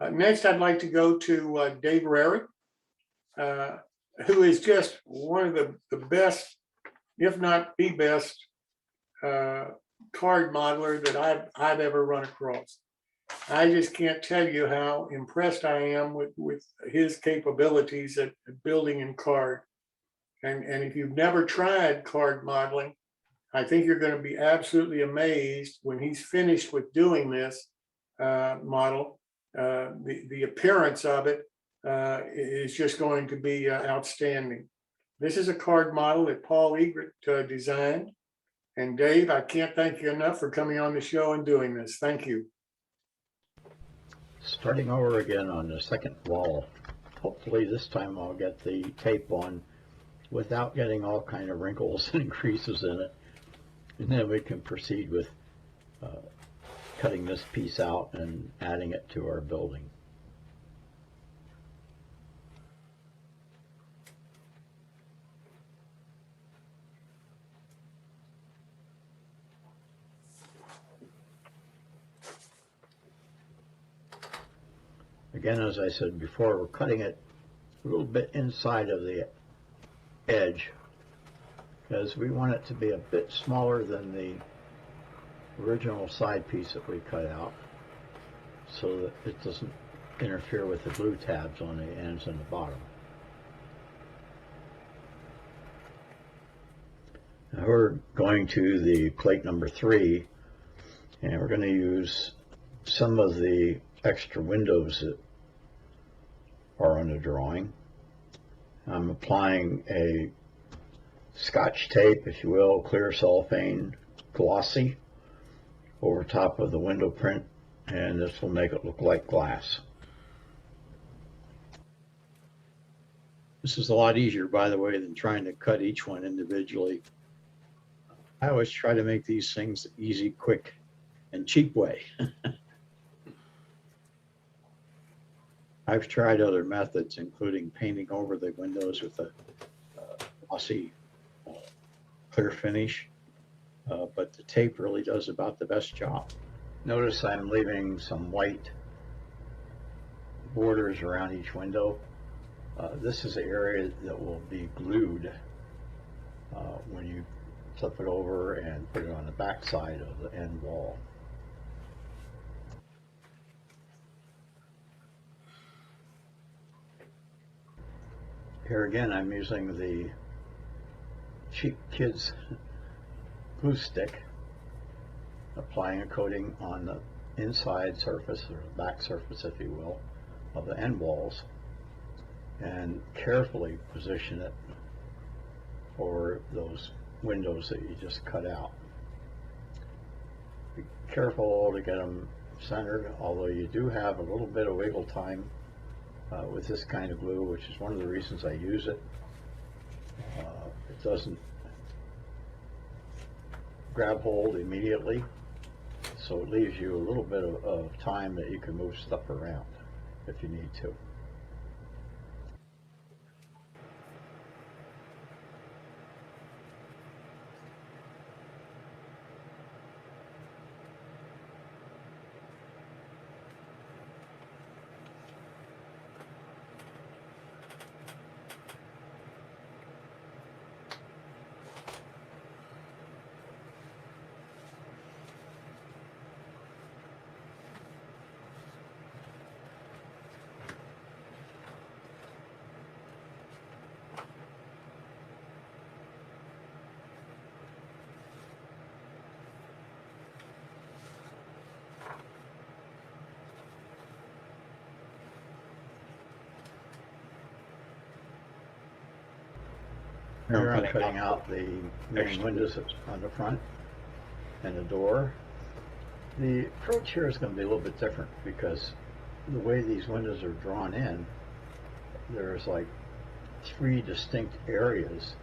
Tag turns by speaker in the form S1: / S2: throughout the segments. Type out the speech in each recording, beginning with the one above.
S1: Next, I'd like to go to Dave Rarick, uh, who is just one of the best, if not the best, uh, card modeler that I've ever run across. I just can't tell you how impressed I am with his capabilities at building in card. And if you've never tried card modeling, I think you're going to be absolutely amazed when he's finished with doing this model. The appearance of it is just going to be outstanding. This is a card model that Paul Egret designed. And Dave, I can't thank you enough for coming on the show and doing this. Thank you.
S2: Starting over again on the second wall. Hopefully this time I'll get the tape on without getting all kind of wrinkles and creases in it. And then we can proceed with cutting this piece out and adding it to our building. Again, as I said before, we're cutting it a little bit inside of the edge because we want it to be a bit smaller than the original side piece that we cut out so that it doesn't interfere with the glue tabs on the ends and the bottom. Now we're going to the plate number 3, and we're going to use some of the extra windows that are on the drawing. I'm applying a Scotch tape, if you will, clear cellophane, glossy, over top of the window print, and this will make it look like glass. This is a lot easier, by the way, than trying to cut each one individually. I always try to make these things the easy, quick, and cheap way. I've tried other methods, including painting over the windows with a glossy clear finish, but the tape really does about the best job. Notice I'm leaving some white borders around each window. This is the area that will be glued when you flip it over and put it on the back side of the end wall. Here again, I'm using the Cheap Kids glue stick, applying a coating on the inside surface, or back surface if you will, of the end walls, and carefully position it over those windows that you just cut out. Be careful to get them centered, although you do have a little bit of wiggle time with this kind of glue, which is one of the reasons I use it. It doesn't grab hold immediately, so it leaves you a little bit of time that you can move stuff around if you need to. Here I'm cutting out the main windows on the front and the door. The approach here is going to be a little bit different because the way these windows are drawn in, there's like 3 distinct areas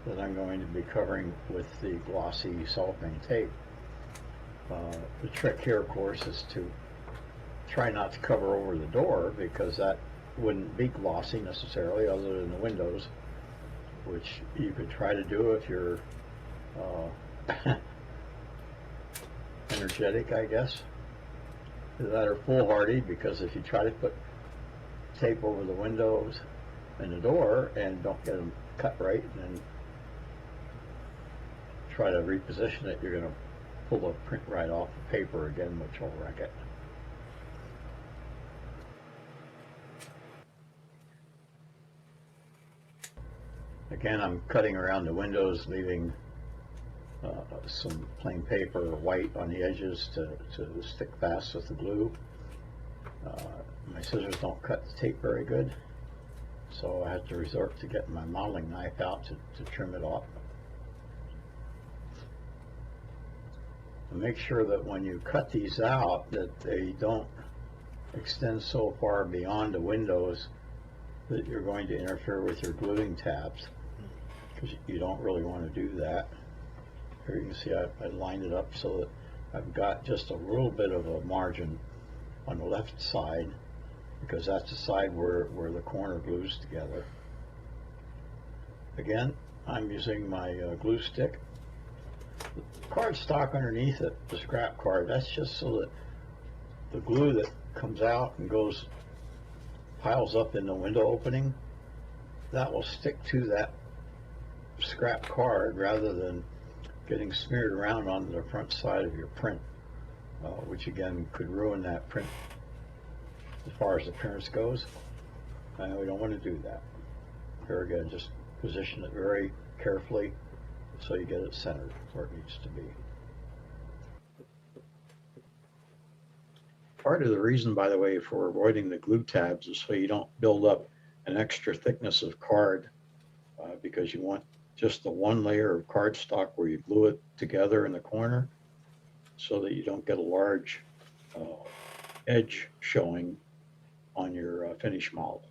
S2: that I'm going to be covering with the glossy cellophane tape. The trick here, of course, is to try not to cover over the door because that wouldn't be glossy necessarily, other than the windows, which you could try to do if you're energetic, I guess. that are foolhardy, because if you try to put tape over the windows and the door and don't get them cut right, and then try to reposition it, you're going to pull the print right off the paper again, which will wreck it. Again, I'm cutting around the windows, leaving some plain paper white on the edges to stick fast with the glue. My scissors don't cut the tape very good, so I have to resort to getting my modeling knife out to trim it off. And make sure that when you cut these out, that they don't extend so far beyond the windows that you're going to interfere with your gluing tabs, because you don't really want to do that. Here you can see I lined it up so that I've got just a little bit of a margin on the left side, because that's the side where the corner glues together. Again, I'm using my glue stick. The card stock underneath it, the scrap card, that's just so that the glue that comes out and piles up in the window opening, that will stick to that scrap card rather than getting smeared around on the front side of your print, which again could ruin that print as far as appearance goes. And we don't want to do that. Here again, just position it very carefully so you get it centered where it needs to be. Part of the reason, by the way, for avoiding the glue tabs is so you don't build up an extra thickness of card, because you want just the one layer of cardstock where you glue it together in the corner, so that you don't get a large edge showing on your finished model.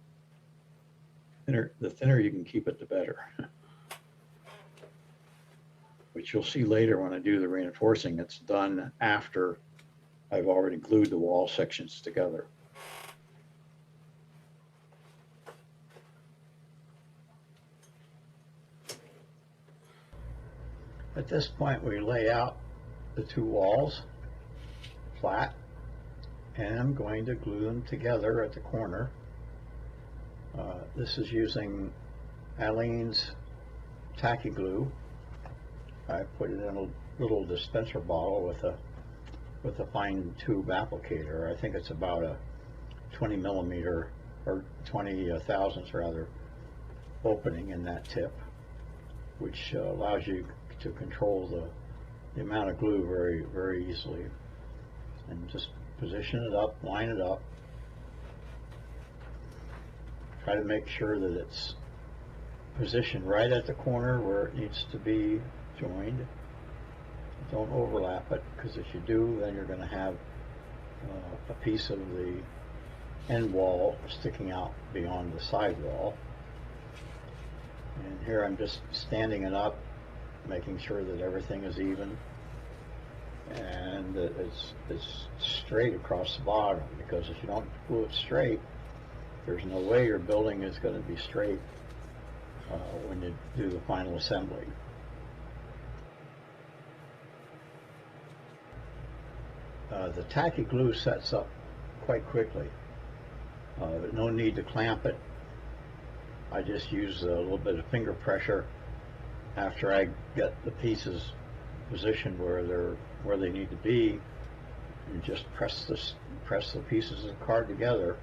S2: The thinner you can keep it, the better. Which you'll see later when I do the reinforcing. It's done after I've already glued the wall sections together. At this point, we lay out the two walls flat, and I'm going to glue them together at the corner. This is using Aleene's tacky glue. I put it in a little dispenser bottle with a fine tube applicator. I think it's about a 20 millimeter or 20 thousandths rather opening in that tip, which allows you to control the amount of glue very, very easily. And just position it up, line it up. Try to make sure that it's positioned right at the corner where it needs to be joined. Don't overlap it, because if you do, then you're going to have a piece of the end wall sticking out beyond the side wall. And here I'm just standing it up, making sure that everything is even and that it's straight across the bottom, because if you don't glue it straight, there's no way your building is going to be straight when you do the final assembly. The tacky glue sets up quite quickly. No need to clamp it. I just use a little bit of finger pressure after I get the pieces positioned where they need to be, and just press the pieces of the card together,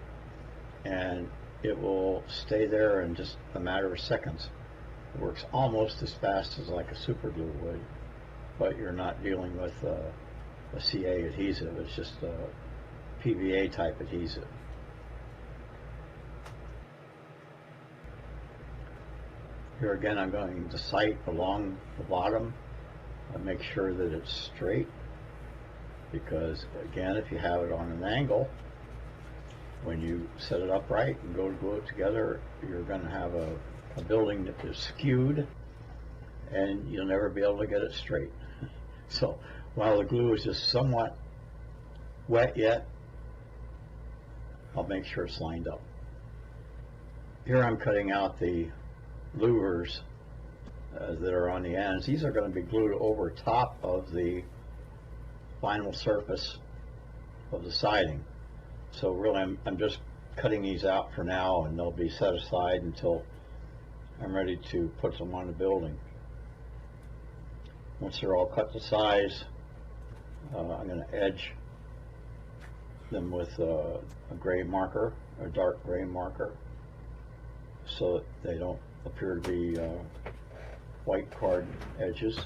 S2: and it will stay there in just a matter of seconds. It works almost as fast as like a super glue would, but you're not dealing with a CA adhesive. It's just a PVA type adhesive. Here again, I'm going to sight along the bottom and make sure that it's straight, because again, if you have it on an angle, when you set it up right and go to glue it together, you're going to have a building that is skewed and you'll never be able to get it straight. So while the glue is just somewhat wet yet, I'll make sure it's lined up. Here I'm cutting out the louvers that are on the ends. These are going to be glued over top of the final surface of the siding. So really, I'm just cutting these out for now, and they'll be set aside until I'm ready to put them on the building. Once they're all cut to size, I'm going to edge them with a gray marker, a dark gray marker, so that they don't appear to be white card edges.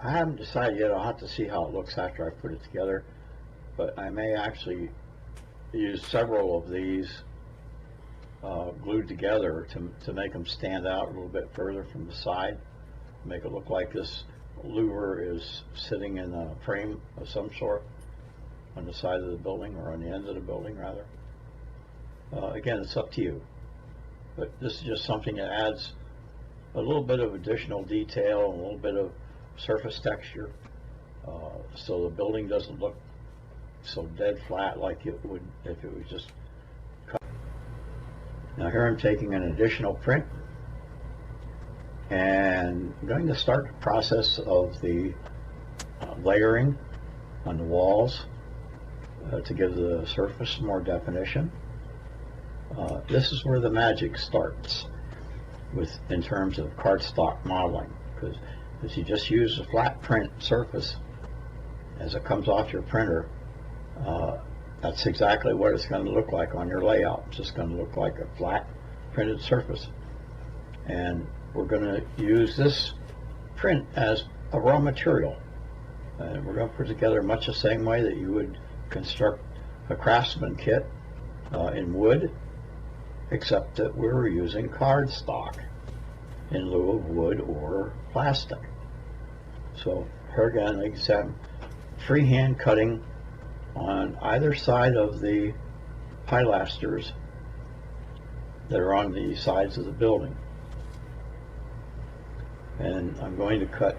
S2: I haven't decided yet. I'll have to see how it looks after I put it together, but I may actually use several of these glued together to make them stand out a little bit further from the side, make it look like this louver is sitting in a frame of some sort on the side of the building, or on the end of the building rather. Again, it's up to you, but this is just something that adds a little bit of additional detail, a little bit of surface texture, so the building doesn't look so dead flat like it would if it was just cut. Now here I'm taking an additional print, and I'm going to start the process of the layering on the walls to give the surface more definition. This is where the magic starts in terms of cardstock modeling, because if you just use a flat print surface as it comes off your printer, that's exactly what it's going to look like on your layout. It's just going to look like a flat printed surface. And we're going to use this print as a raw material. And we're going to put it together much the same way that you would construct a Craftsman kit in wood, except that we're using cardstock in lieu of wood or plastic. So here again, like I said, freehand cutting on either side of the pilasters that are on the sides of the building. And I'm going to cut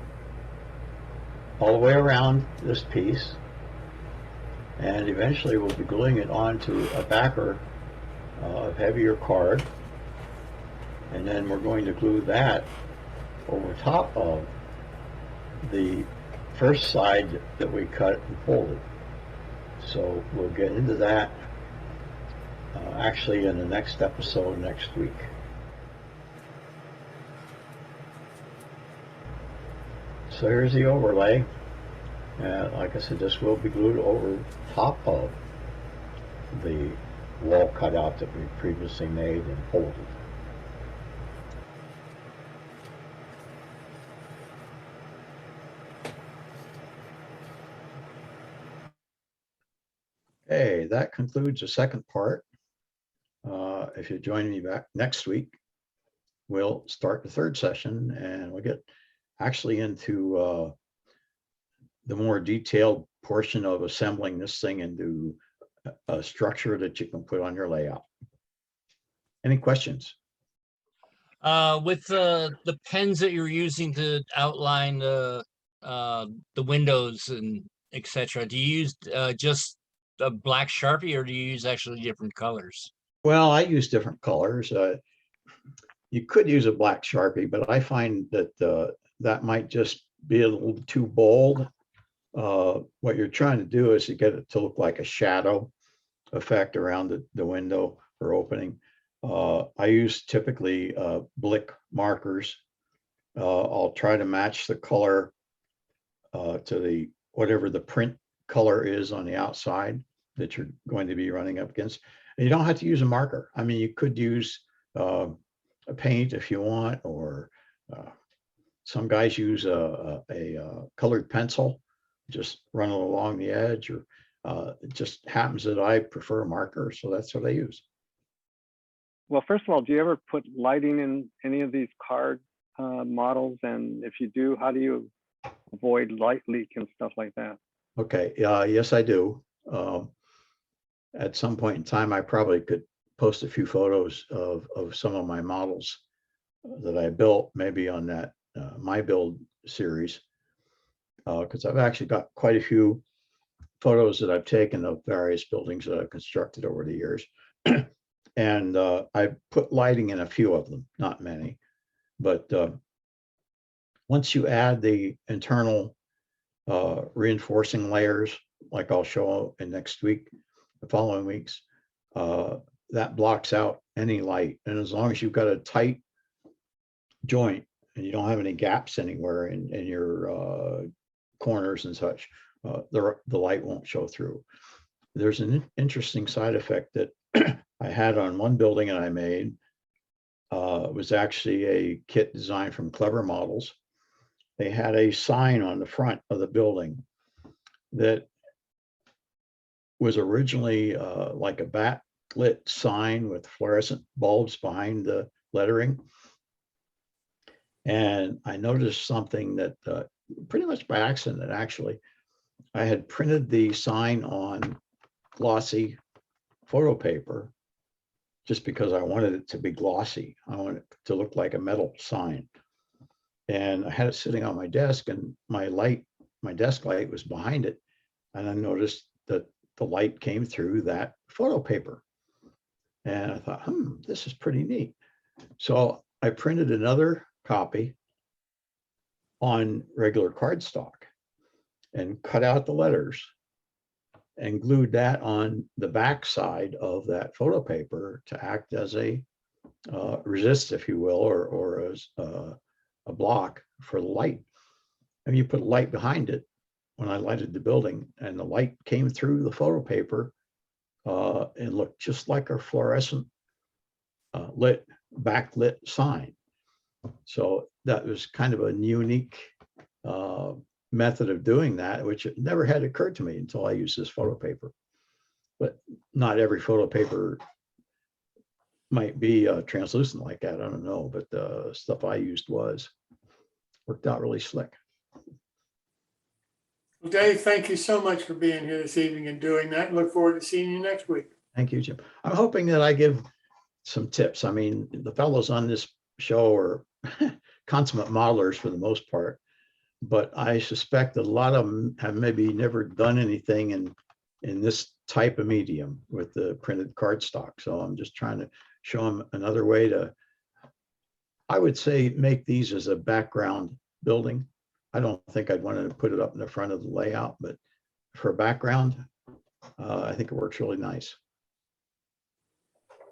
S2: all the way around this piece, and eventually we'll be gluing it onto a backer of heavier card, and then we're going to glue that over top of the first side that we cut and folded. So we'll get into that actually in the next episode next week. So here's the overlay. Like I said, this will be glued over top of the wall cutout that we previously made and folded. Okay, that concludes the second part. If you join me back next week, we'll start the third session, and we'll get actually into the more detailed portion of assembling this thing into a structure that you can put on your layout. Any questions?
S3: With the pens that you're using to outline the windows and etc., do you use just a black Sharpie, or do you use actually different colors?
S2: Well, I use different colors. You could use a black Sharpie, but I find that that might just be a little too bold. What you're trying to do is to get it to look like a shadow effect around the window or opening. I use typically Blick markers. I'll try to match the color to whatever the print color is on the outside that you're going to be running up against. And you don't have to use a marker. I mean, you could use a paint if you want, or some guys use a colored pencil, just run it along the edge, or it just happens that I prefer a marker, so that's what I use.
S4: Well, first of all, do you ever put lighting in any of these card models? And if you do, how do you avoid light leak and stuff like that?
S2: Okay, yes, I do. At some point in time, I probably could post a few photos of some of my models that I built, maybe on that My Build series, because I've actually got quite a few photos that I've taken of various buildings that I've constructed over the years. And I put lighting in a few of them, not many. But once you add the internal reinforcing layers like I'll show in next week, the following weeks, that blocks out any light. And as long as you've got a tight joint and you don't have any gaps anywhere in your corners and such, the light won't show through. There's an interesting side effect that I had on one building that I made. It was actually a kit designed from Clever Models. They had a sign on the front of the building that was originally like a backlit sign with fluorescent bulbs behind the lettering. And I noticed something that pretty much by accident, actually, I had printed the sign on glossy photo paper just because I wanted it to be glossy. I wanted it to look like a metal sign. And I had it sitting on my desk, and my desk light was behind it. And I noticed that the light came through that photo paper. And I thought, this is pretty neat. So I printed another copy on regular cardstock and cut out the letters and glued that on the back side of that photo paper to act as a resist, if you will, or as a block for the light. And you put light behind it when I lighted the building, and the light came through the photo paper and looked just like a fluorescent backlit sign. So that was kind of a unique method of doing that, which never had occurred to me until I used this photo paper. But not every photo paper might be translucent like that. I don't know, but the stuff I used worked out really slick.
S1: Well, Dave, thank you so much for being here this evening and doing that. Look forward to seeing you next week.
S2: Thank you, Jim. I'm hoping that I give some tips. I mean, the fellows on this show are consummate modelers for the most part, but I suspect that a lot of them have maybe never done anything in this type of medium with the printed cardstock. So I'm just trying to show them another way to, I would say, make these as a background building. I don't think I'd want to put it up in the front of the layout, but for a background, I think it works really nice.